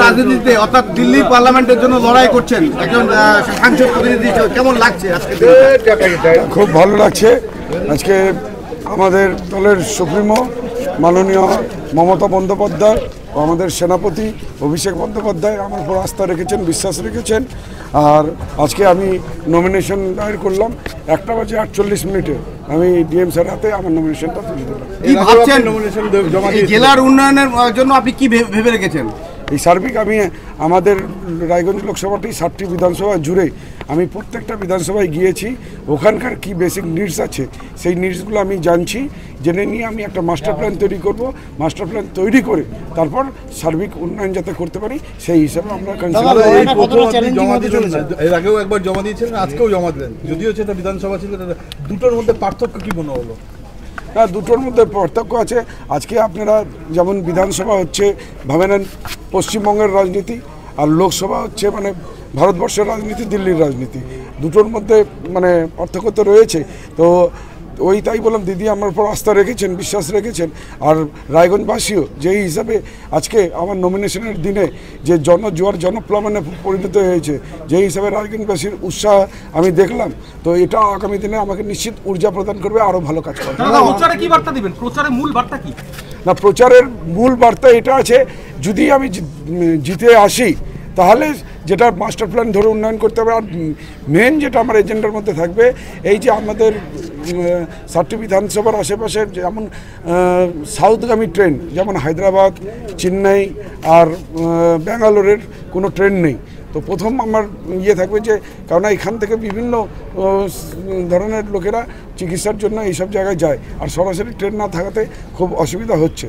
রাজনীতিতে অর্থাৎ দিল্লি পার্লামেন্টের জন্য লড়াই করছেন একজন সাংসদ প্রতিনিধি, কেমন লাগছে আজকে? খুব ভালো লাগছে। আজকে আমাদের দলের সুপ্রিমো মাননীয় মমতা বন্দ্যোপাধ্যায় ও আমাদের সেনাপতি অভিষেক বন্দ্যোপাধ্যায় আমার উপর আস্থা রেখেছেন, বিশ্বাস রেখেছেন। আর আজকে আমি নমিনেশন দায়ের করলাম 1:48 আমি ডিএম স্যার হাতে আমার নমিনেশনটা তুলে দিলাম। কি ভাবছেন জেলার উন্নয়নের জন্য আপনি কি ভেবে রেখেছেন? এই সার্বিক আমি আমাদের রায়গঞ্জ লোকসভাটি 7টি বিধানসভা জুড়ে আমি প্রত্যেকটা বিধানসভায় গিয়েছি। ওখানকার কি বেসিক নিডস আছে সেই নিডসগুলো আমি জানছি, জেনে নিয়ে আমি একটা মাস্টার প্ল্যান তৈরি করব। মাস্টার প্ল্যান তৈরি করে তারপর সার্বিক উন্নয়ন যাতে করতে পারি সেই হিসাবে আমরা এর আগেও একবার জমা দিয়েছিলেন, আজকেও জমা দিলেন, যদিও সেটা বিধানসভা ছিল। দুটোর মধ্যে পার্থক্য কি মনে হলো? না, দুটোর মধ্যে পার্থক্য আছে। আজকে আপনারা যেমন বিধানসভা হচ্ছে ভাবে নেন পশ্চিমবঙ্গের রাজনীতি, আর লোকসভা হচ্ছে মানে ভারতবর্ষের রাজনীতি, দিল্লির রাজনীতি। দুটোর মধ্যে মানে পার্থক্য তো রয়েছে। তো ওই তাই বললাম, দিদি আমার উপর আস্থা রেখেছেন, বিশ্বাস রেখেছেন। আর রায়গঞ্জবাসীও যেই হিসাবে আজকে আমার নমিনেশনের দিনে যে জনজোয়ার জনপ্লাবনে পরিণত হয়েছে, যেই হিসাবে রায়গঞ্জবাসীর উৎসাহ আমি দেখলাম, তো এটা আগামী দিনে আমাকে নিশ্চিত ঊর্জা প্রদান করবে আরও ভালো কাজ করবে। প্রচারে কি বার্তা দিবেন? প্রচারের মূল বার্তা কি? না, প্রচারের মূল বার্তা এটা আছে, যদি আমি জিতে আসি তাহলে যেটা মাস্টার প্ল্যান ধরে উন্নয়ন করতে হবে। আর মেন যেটা আমার এজেন্ডার মধ্যে থাকবে, এই যে আমাদের 7টি বিধানসভার আশেপাশে যেমন সাউথগামী ট্রেন, যেমন হায়দ্রাবাদ, চেন্নাই আর ব্যাঙ্গালোরের কোনো ট্রেন নেই। তো প্রথম আমার থাকবে যে, কারণ এখান থেকে বিভিন্ন ধরনের লোকেরা চিকিৎসার জন্য এইসব জায়গায় যায়, আর সরাসরি ট্রেন না থাকাতে খুব অসুবিধা হচ্ছে।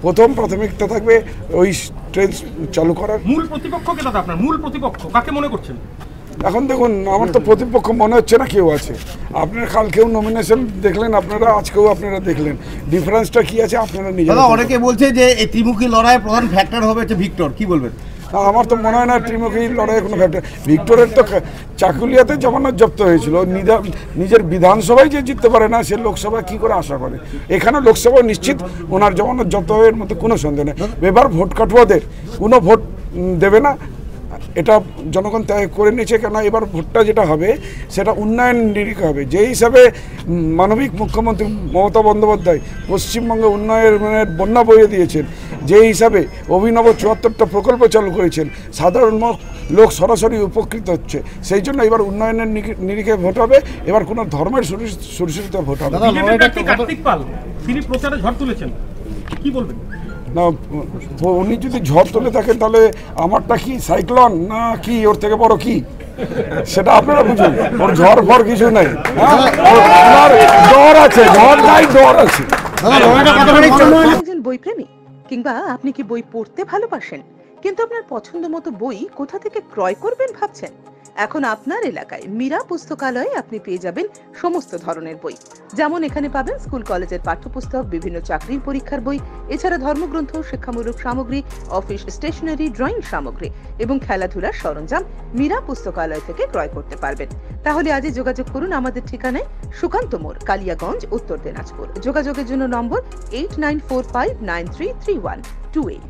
প্রথম প্রাথমিকতা থাকবে ওই ট্রেন চালু করার। মূল প্রতিপক্ষ কে দাদা আপনার? মূল প্রতিপক্ষ কাকে মনে করছেন? এখন দেখুন, আমার তো প্রতিপক্ষ মনে হচ্ছে না কেউ আছে। আপনারা কালকেও নমিনেশন দেখলেন, আপনারা আজকেও আপনারা দেখলেন, ডিফারেন্সটা কি আছে আপনারা নিজেরা। অনেকে বলছে যে এই ত্রিমুখী লড়াইয়ের প্রধান ফ্যাক্টর হবে হচ্ছে ভিক্টর, কি বলবেন? আমার তো মনে হয় না ত্রিমুখী লড়াইয়ের কোনো ফ্যাক্টর। ভিক্টরের তো চাকুলিয়াতে জামানত জব্দ হয়েছিল, নিজের বিধানসভায় যে জিততে পারে না সে লোকসভা কি করে আশা করে? এখানে লোকসভা নিশ্চিত ওনার জামানত জব্দ হওয়ার মধ্যে কোনো সন্দেহ নেই। এবার ভোট কাটুয়াদের কোনো ভোট দেবে না, এটা জনগণ ত্যাগ করে নিয়েছে। কেন এবার ভোটটা যেটা হবে সেটা উন্নয়ন নিরিখে হবে। যেই হিসাবে মানবিক মুখ্যমন্ত্রী মমতা বন্দ্যোপাধ্যায় পশ্চিমবঙ্গে উন্নয়নের বন্যা বইয়ে দিয়েছেন, যেই হিসাবে অভিনব 74টা প্রকল্প চালু করেছেন, সাধারণ লোক সরাসরি উপকৃত হচ্ছে। সেই জন্য এবার উন্নয়নের নিরিখে ভোট হবে। এবার কোনো ধর্মের সুরসিত ভোট হবে। তিনি প্রচারে ঝড় তুলেছেন, কি বলবেন? না, উনি যদি ঝড় তুলে থাকেন তাহলে আমারটা কি সাইক্লোন না কি, ওর থেকে বড় কি সেটা আপনারা বুঝুন। ওর ঝড় ফর কিছু নেই, জ্বর আছে, ঝড় নাই, জ্বর আছে। একজন বইপ্রেমী, কিংবা আপনি কি বই পড়তে ভালোবাসেন কিন্তু আপনার পছন্দ মতো বই কোথা থেকে ক্রয় করবেন ভাবছেন? এখন আপনার এলাকায় মীরা পুস্তকালয়ে আপনি পেয়ে যাবেন সমস্ত ধরনের বই। যেমন এখানে পাবেন স্কুল কলেজের পাঠ্যপুস্তক, বিভিন্ন চাকরির পরীক্ষার বই, এছাড়া ধর্মগ্রন্থ, শিক্ষামূলক সামগ্রী, অফিস স্টেশনারি, ড্রয়িং সামগ্রী এবং খেলাধুলার সরঞ্জাম মীরা পুস্তকালয় থেকে ক্রয় করতে পারবেন। তাহলে আজই যোগাযোগ করুন আমাদের ঠিকানায়, সুকান্ত মোড়, কালিয়াগঞ্জ, উত্তর দিনাজপুর। যোগাযোগের জন্য নম্বর 8945933128।